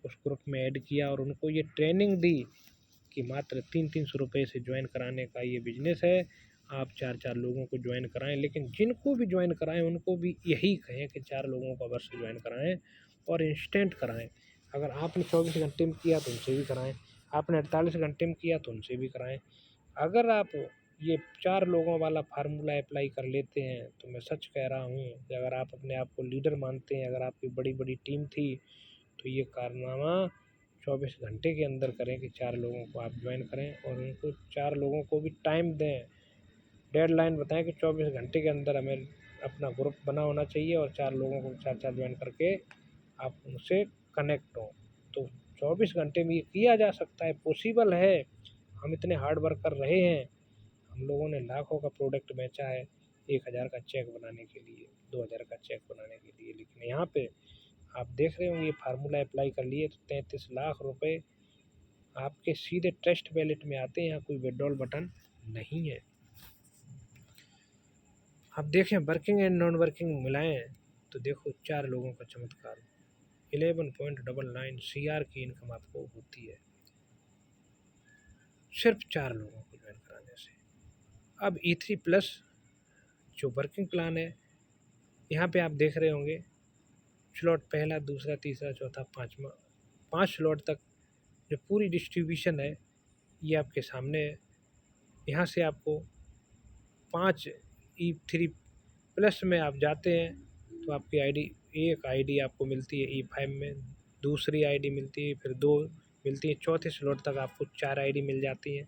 उस ग्रुप में ऐड किया और उनको ये ट्रेनिंग दी कि मात्र 300 रुपये से ज्वाइन कराने का ये बिज़नेस है, आप 4 लोगों को ज्वाइन कराएं। लेकिन जिनको भी ज्वाइन कराएं उनको भी यही कहें कि 4 लोगों को अवश्य ज्वाइन कराएं और इंस्टेंट कराएं। अगर आपने 24 घंटे में किया तो उनसे भी कराएं, आपने 48 घंटे में किया तो उनसे भी कराएं। अगर आप ये 4 लोगों वाला फार्मूला अप्लाई कर लेते हैं तो मैं सच कह रहा हूँ कि अगर आप अपने आप को लीडर मानते हैं, अगर आपकी बड़ी बड़ी टीम थी, तो ये कारनामा 24 घंटे के अंदर करें कि 4 लोगों को आप ज्वाइन करें और उनको 4 लोगों को भी टाइम दें, डेडलाइन बताएं कि 24 घंटे के अंदर हमें अपना ग्रुप बना होना चाहिए और 4 लोगों को 4 ज्वाइन करके आप उनसे कनेक्ट हों। तो 24 घंटे में ये किया जा सकता है, पॉसिबल है। हम इतने हार्ड वर्क कर रहे हैं, हम लोगों ने लाखों का प्रोडक्ट बेचा है 1000 का चेक बनाने के लिए, 2000 का चेक बनाने के लिए, लेकिन यहाँ पे आप देख रहे होंगे ये फार्मूला अप्लाई कर लिए तो 33 लाख रुपए आपके सीधे ट्रस्ट वैलेट में आते हैं, यहाँ कोई विड्रॉल बटन नहीं है। आप देखें वर्किंग एंड नॉन वर्किंग मिलाएं तो देखो 4 लोगों का चमत्कार, 11.99 CR की इनकम आपको होती है सिर्फ 4 लोगों को ज्वाइन कराने से। अब E3 प्लस जो वर्किंग प्लान है, यहाँ पे आप देख रहे होंगे स्लॉट पहला, दूसरा, तीसरा, चौथा, पाँचवा, 5 स्लॉट तक जो पूरी डिस्ट्रीब्यूशन है ये आपके सामने है। यहाँ से आपको 5 E3 प्लस में आप जाते हैं तो आपकी एक आईडी आपको मिलती है E5 में, दूसरी आईडी मिलती है, फिर 2 मिलती है, चौथे स्लॉट तक आपको 4 आईडी मिल जाती हैं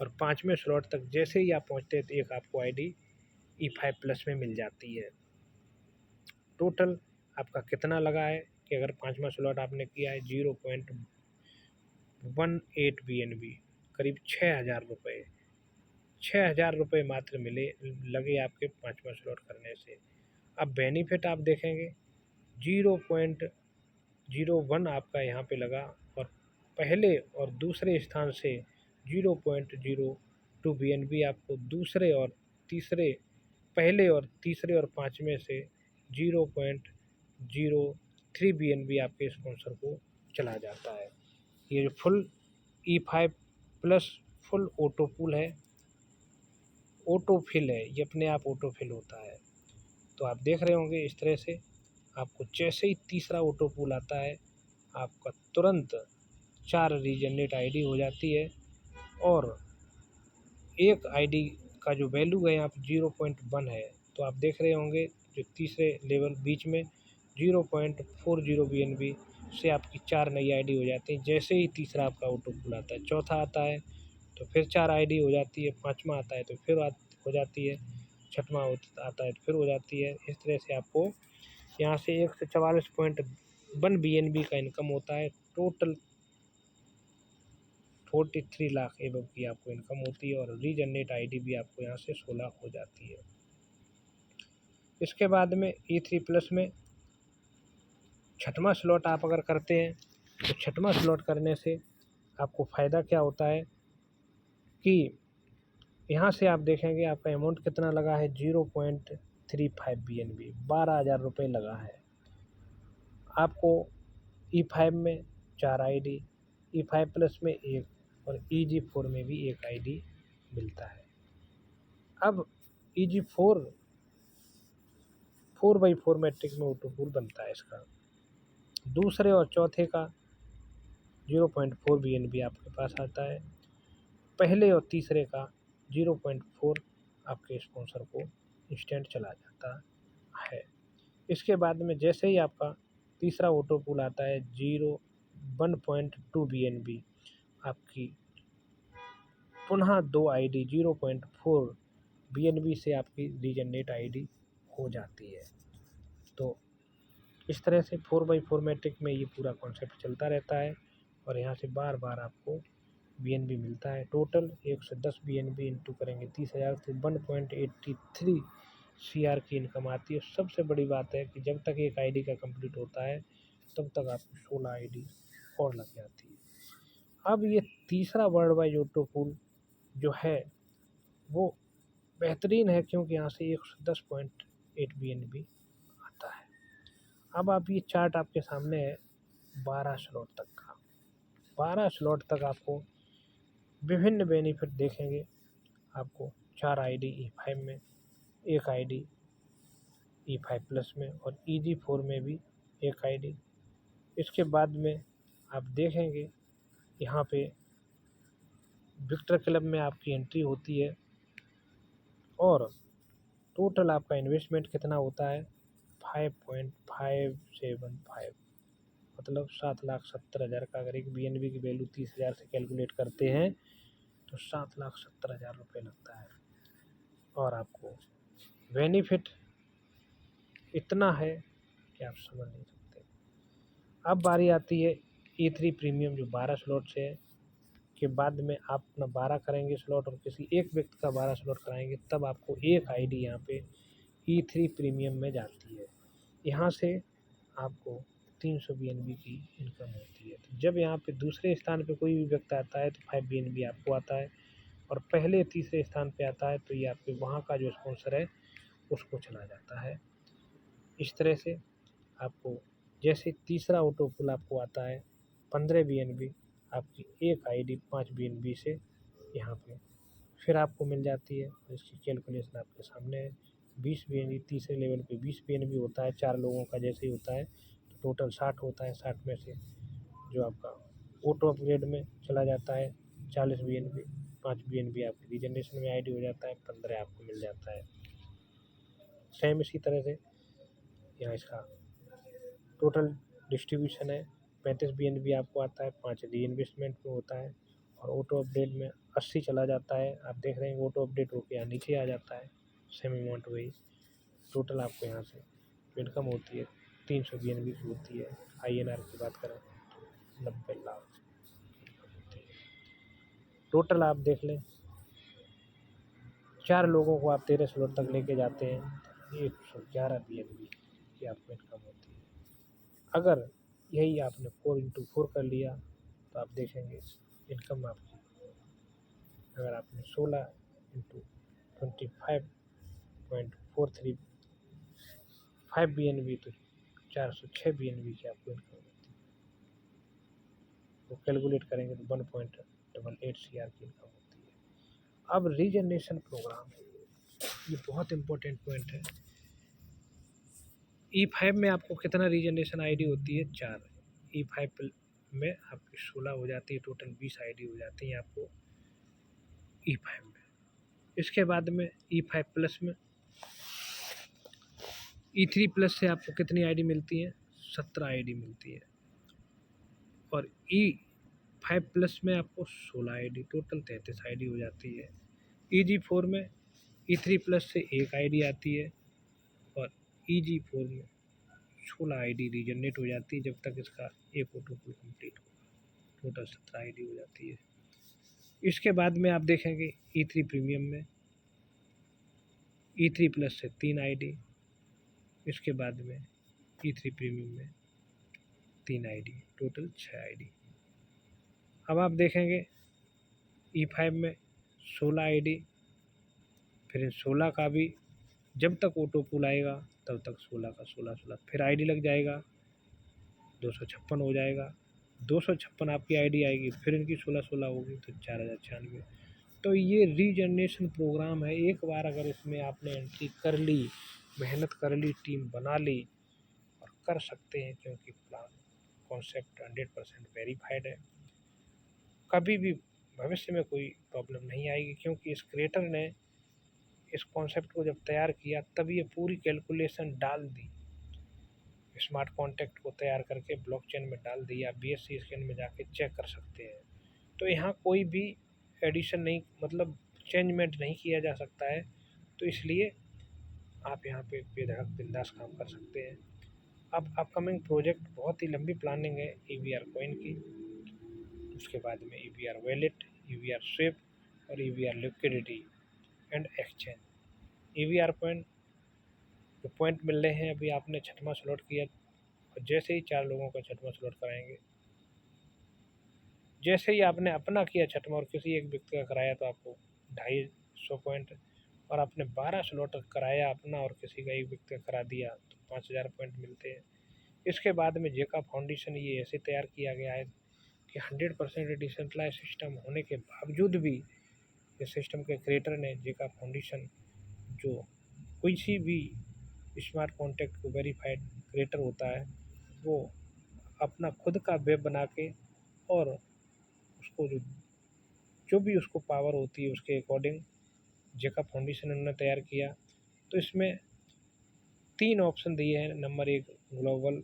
और 5वें स्लॉट तक जैसे ही आप पहुँचते हैं तो एक आपको आईडी E5 प्लस में मिल जाती है। टोटल आपका कितना लगा है कि अगर 5वां स्लॉट आपने किया है 0.18 BNB, करीब 6,000 रुपये, 6,000 रुपये मात्र मिले लगे आपके 5वां स्लॉट करने से। अब बेनिफिट आप देखेंगे 0.01 आपका यहाँ पे लगा और पहले और दूसरे स्थान से 0.02 BNB आपको दूसरे और तीसरे, पहले और तीसरे और 5वें से 0.03 BNB आपके स्पॉन्सर को चला जाता है। ये जो full E5 plus full auto pull है, ऑटो फिल है, ये अपने आप ऑटो फिल होता है। तो आप देख रहे होंगे इस तरह से आपको जैसे ही तीसरा ऑटो पुल आता है आपका तुरंत 4 रीजनरेट आईडी हो जाती है और एक आईडी का जो वैल्यू है यहाँ पर 0.1 है। तो आप देख रहे होंगे जो तीसरे लेवल बीच में 0.40 BNB से आपकी 4 नई आईडी हो जाती है। जैसे ही तीसरा आपका ऑटो पुल आता है, चौथा आता है तो फिर 4 आईडी हो जाती है, 5वां आता है तो फिर हो जाती है, 6वां आता है तो फिर हो जाती है। इस तरह से आपको यहाँ से 144.1 BNB का इनकम होता है। टोटल 43 लाख एबव की आपको इनकम होती है और रीजनरेट आईडी भी आपको यहाँ से 16 हो जाती है। इसके बाद में E3 प्लस में 6वां स्लॉट आप अगर करते हैं तो 6वां स्लॉट करने से आपको फ़ायदा क्या होता है कि यहाँ से आप देखेंगे आपका अमाउंट कितना लगा है 0.35 BNB, 12,000 रुपये लगा है। आपको E5 में 4 आईडी, E5 प्लस में 1 और EG4 में भी 1 आईडी मिलता है। अब EG4 4x4 मैट्रिक में ऑटो पुल बनता है इसका। दूसरे और चौथे का 0.4 BNB आपके पास आता है, पहले और तीसरे का 0.4 आपके स्पॉन्सर को इंस्टेंट चला जाता है। इसके बाद में जैसे ही आपका तीसरा ऑटो पुल आता है 1.2 BNB आपकी पुनः 2 आईडी 0.4 BNB से आपकी रीजनरेट आईडी हो जाती है। तो इस तरह से 4x4 मैट्रिक में ये पूरा कॉन्सेप्ट चलता रहता है और यहाँ से बार बार आपको BNB मिलता है। टोटल 110 BNB इंटू करेंगे 30,000 तो 1.83 CR की इनकम आती है। सबसे बड़ी बात है कि जब तक एक आईडी का कंप्लीट होता है तब तक आपको 16 आईडी और लग जाती है। अब ये तीसरा वर्ल्ड वाइड ऑटो पूल जो है वो बेहतरीन है क्योंकि यहाँ से 110.8 BNB आता है। अब आप ये चार्ट आपके सामने है 12 स्लॉट तक का। 12 स्लॉट तक आपको विभिन्न बेनिफिट देखेंगे। आपको 4 आईडी E5 में, 1 आईडी E5 प्लस में और EG4 में भी 1 आईडी। इसके बाद में आप देखेंगे यहाँ पे विक्टर क्लब में आपकी एंट्री होती है और टोटल आपका इन्वेस्टमेंट कितना होता है 5.575 मतलब 7,70,000 का। अगर एक BNB की वैल्यू 30,000 से कैलकुलेट करते हैं तो 7,70,000 रुपये लगता है और आपको बेनिफिट इतना है कि आप समझ नहीं सकते। अब बारी आती है E3 प्रीमियम जो 12 स्लॉट से है के बाद में आप अपना 12 करेंगे स्लॉट और किसी एक व्यक्ति का 12 स्लॉट कराएंगे तब आपको एक आईडी यहाँ पे E3 प्रीमियम में जाती है। यहाँ से आपको 300 BNB की इनकम होती है। तो जब यहाँ पे दूसरे स्थान पे कोई भी व्यक्ति आता है तो 5 BNB आपको आता है और पहले तीसरे स्थान पे आता है तो ये आपके वहाँ का जो स्पॉन्सर है उसको चला जाता है। इस तरह से आपको जैसे तीसरा ऑटो पुल आपको आता है 15 BNB आपकी एक आईडी 5 BNB से यहाँ पे फिर आपको मिल जाती है। इसकी कैलकुलेशन आपके सामने है। 20 BNB तीसरे लेवल पे 20 BNB होता है 4 लोगों का जैसे ही होता है तो टोटल 60 होता है। 60 में से जो आपका ऑटो अपग्रेड में चला जाता है 40 BNB, 5 BNB आपकी रीजनरेशन में आईडी हो जाता है, 15 आपको मिल जाता है। सेम इसी तरह से यहाँ इसका टोटल डिस्ट्रीब्यूशन है 35 BNB आपको आता है, 5 री इन्वेस्टमेंट में होता है और ऑटो अपडेट में 80 चला जाता है। आप देख रहे हैं ऑटो अपडेट होकर यहाँ नीचे आ जाता है सेम अमाउंट वही। टोटल आपको यहाँ से इनकम होती है 300 BNB की होती है। INR की बात करें 90 लाख होती है। टोटल आप देख लें 4 लोगों को आप 13 स्लॉट तक लेके जाते हैं 111 BNB की आपको इनकम होती है। अगर यही आपने 4x4 कर लिया तो आप देखेंगे इनकम आपकी अगर आपने 16 × 25.435 BNB तो 406 BNB की आपको इनकम होती है। वो कैलकुलेट करेंगे तो 1.88 CR की इनकम होती है। अब रीजनरेशन प्रोग्राम ये बहुत इम्पोर्टेंट पॉइंट है। E5 में आपको कितना रीजनरेशन आईडी होती है 4। E5 में आपकी 16 हो जाती है, टोटल 20 आईडी हो जाती है आपको E5 में। इसके बाद में E5 प्लस में E3 प्लस से आपको कितनी आईडी मिलती है 17 आईडी मिलती है और E5 प्लस में आपको 16 आईडी टोटल 33 आईडी हो जाती है। EG4 में E3 प्लस से 1 आईडी आती है और EG4 में 16 आईडी रीजनरेट हो जाती है जब तक इसका एक ऑटो पुल कंप्लीट होगा। टोटल 17 आईडी हो जाती है। इसके बाद में आप देखेंगे E3 प्रीमियम में E3 प्लस से 3 आईडी, इसके बाद में E3 प्रीमियम में 3 आईडी, टोटल 6 आईडी। अब आप देखेंगे E5 में 16 आईडी, फिर इन 16 का भी जब तक ऑटो पुल आएगा तब तक 16 का 16 फिर आईडी लग जाएगा 256 हो जाएगा। 256 आपकी आईडी आएगी फिर इनकी 16 होगी तो 4096। तो ये रीजनरेशन प्रोग्राम है। एक बार अगर इसमें आपने एंट्री कर ली, मेहनत कर ली, टीम बना ली और कर सकते हैं क्योंकि प्लान कॉन्सेप्ट 100% वेरीफाइड है। कभी भी भविष्य में कोई प्रॉब्लम नहीं आएगी क्योंकि इस क्रिएटर ने इस कॉन्सेप्ट को जब तैयार किया तब ये पूरी कैलकुलेशन डाल दी, स्मार्ट कॉन्ट्रैक्ट को तैयार करके ब्लॉकचेन में डाल दी। आप BSC स्कैन में जाके चेक कर सकते हैं। तो यहाँ कोई भी एडिशन नहीं मतलब चेंजमेंट नहीं किया जा सकता है। तो इसलिए आप यहाँ पे बेधड़क बिंदास काम कर सकते हैं। अब अपकमिंग प्रोजेक्ट बहुत ही लंबी प्लानिंग है EVR कॉइन की। उसके बाद में EVR वैलेट, EVR स्विप और EVR liquidity and exchange. EVR point जो पॉइंट मिल रहे हैं, अभी आपने छठवां स्लॉट किया और जैसे ही 4 लोगों का छठवां स्लॉट कराएंगे, जैसे ही आपने अपना किया छठवां और किसी एक व्यक्ति का कराया तो आपको 250 पॉइंट, और आपने 12 स्लॉट कराया अपना और किसी का एक व्यक्ति का करा दिया तो 5000 पॉइंट मिलते हैं। इसके बाद में जेका फाउंडेशन ये ऐसे तैयार किया गया है कि 100% डिसेंट्रलाइज सिस्टम होने के बावजूद भी इस सिस्टम के क्रिएटर ने जेका फाउंडेशन, जो किसी भी स्मार्ट कॉन्ट्रैक्ट को वेरीफाइड क्रिएटर होता है, वो अपना खुद का वेब बना के और उसको जो भी उसको पावर होती है उसके अकॉर्डिंग जेका फाउंडेशन उन्होंने तैयार किया। तो इसमें 3 ऑप्शन दिए हैं। Number 1 global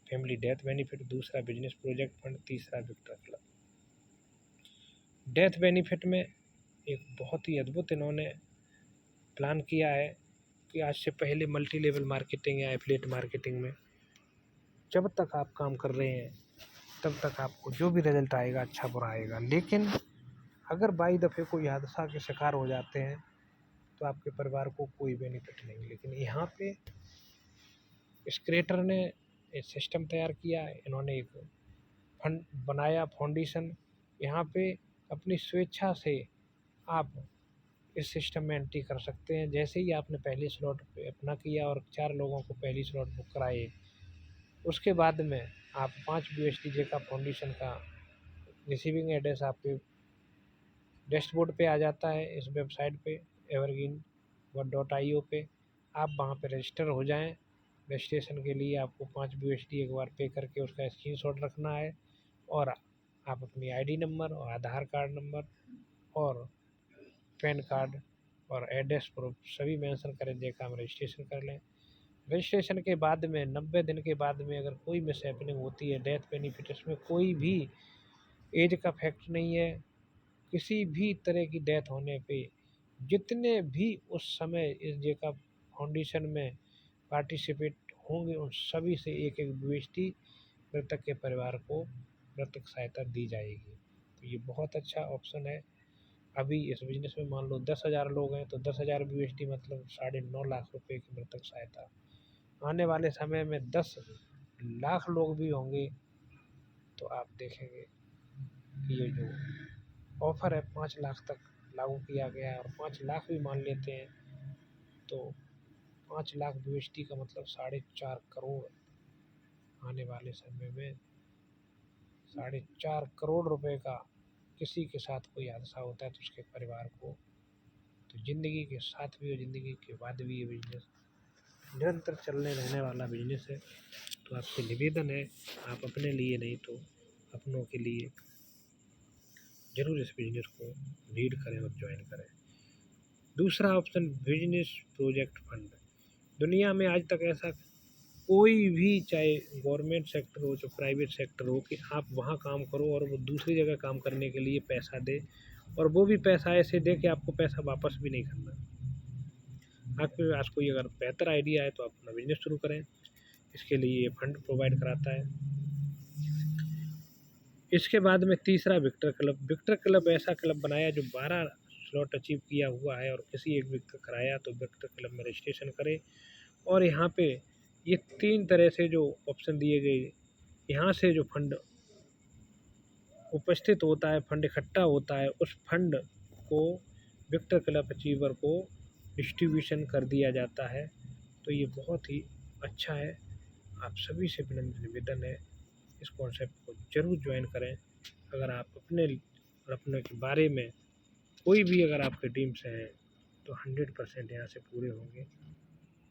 family death benefit, दूसरा बिजनेस प्रोजेक्ट फंड, तीसरा विक्टर क्लब। डेथ बेनिफिट में एक बहुत ही अद्भुत इन्होंने प्लान किया है कि आज से पहले मल्टी लेवल मार्केटिंग या एफिलिएट मार्केटिंग में जब तक आप काम कर रहे हैं तब तक आपको जो भी रिजल्ट आएगा अच्छा बुरा आएगा, लेकिन अगर बाई दफ़े कोई हादसा के शिकार हो जाते हैं तो आपके परिवार को कोई बेनिफिट नहीं। लेकिन यहाँ पे इस क्रिएटर ने एक सिस्टम तैयार किया है, इन्होंने एक फंड बनाया फाउंडेशन। यहाँ पे अपनी स्वेच्छा से आप इस सिस्टम में एंट्री कर सकते हैं। जैसे ही आपने पहले स्लॉट पे अपना किया और 4 लोगों को पहली स्लॉट बुक कराए, उसके बाद में आप 5 USD का फाउंडेशन का रिसीविंग एड्रेस आपके डैशबोर्ड पे आ जाता है। इस वेबसाइट पे evergreen.io पे आप वहाँ पे रजिस्टर हो जाएं। रजिस्ट्रेशन के लिए आपको 5 USD एक बार पे करके उसका स्क्रीनशॉट रखना है और आप अपनी ID नंबर और आधार कार्ड नंबर और पैन कार्ड और एड्रेस प्रूफ सभी मेंशन करें देकर हम रजिस्ट्रेशन कर लें। रजिस्ट्रेशन के बाद में 90 दिन के बाद में अगर कोई मिस हैपनिंग होती है, डेथ बेनिफिट इसमें कोई भी एज का फैक्ट नहीं है। किसी भी तरह की डेथ होने पे जितने भी उस समय इस जेका फाउंडेशन में पार्टिसिपेट होंगे उन सभी से एक एक USD मृतक के परिवार को मृतक सहायता दी जाएगी। तो ये बहुत अच्छा ऑप्शन है। अभी इस बिजनेस में मान लो 10,000 लोग हैं तो 10,000 USD मतलब 9.5 लाख रुपए की मृतक सहायता। आने वाले समय में 10 लाख लोग भी होंगे तो आप देखेंगे कि ये जो ऑफ़र है 5 लाख तक लागू किया गया है। और 5 लाख भी मान लेते हैं तो 5 लाख USD का मतलब 4.5 करोड़। आने वाले समय में 4.5 करोड़ रुपए का किसी के साथ कोई हादसा होता है तो उसके परिवार को, तो ज़िंदगी के साथ भी और ज़िंदगी के बाद भी ये बिजनेस निरंतर चलने रहने वाला बिजनेस है। तो आपसे निवेदन है, आप अपने लिए नहीं तो अपनों के लिए ज़रूर इस बिजनेस को रीड करें और ज्वाइन करें। दूसरा ऑप्शन बिजनेस प्रोजेक्ट फंड। दुनिया में आज तक ऐसा कोई भी, चाहे गवर्नमेंट सेक्टर हो चाहे प्राइवेट सेक्टर हो, कि आप वहाँ काम करो और वो दूसरी जगह काम करने के लिए पैसा दे और वो भी पैसा ऐसे दे कि आपको पैसा वापस भी नहीं करना। आपके पास कोई अगर बेहतर आइडिया है तो आप अपना बिजनेस शुरू करें, इसके लिए ये फंड प्रोवाइड कराता है। इसके बाद में तीसरा विक्टर क्लब। विक्टर क्लब ऐसा क्लब बनाया जो 12 स्लॉट अचीव किया हुआ है और किसी एक व्यक्ति का कराया तो विक्टर क्लब में रजिस्ट्रेशन करे। और यहाँ पे ये 3 तरह से जो ऑप्शन दिए गए, यहाँ से जो फंड उपस्थित होता है, फंड इकट्ठा होता है, उस फंड को विक्टर क्लब अचीवर को डिस्ट्रीब्यूशन कर दिया जाता है। तो ये बहुत ही अच्छा है। आप सभी से विनम्र निवेदन है इस कॉन्सेप्ट को ज़रूर ज्वाइन करें। अगर आप अपने और अपने के बारे में कोई भी अगर आपके ड्रीम्स हैं तो 100% यहाँ से पूरे होंगे,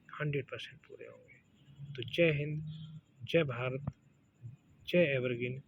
100% पूरे होंगे। तो जय हिंद, जय भारत, जय एवरग्रीन।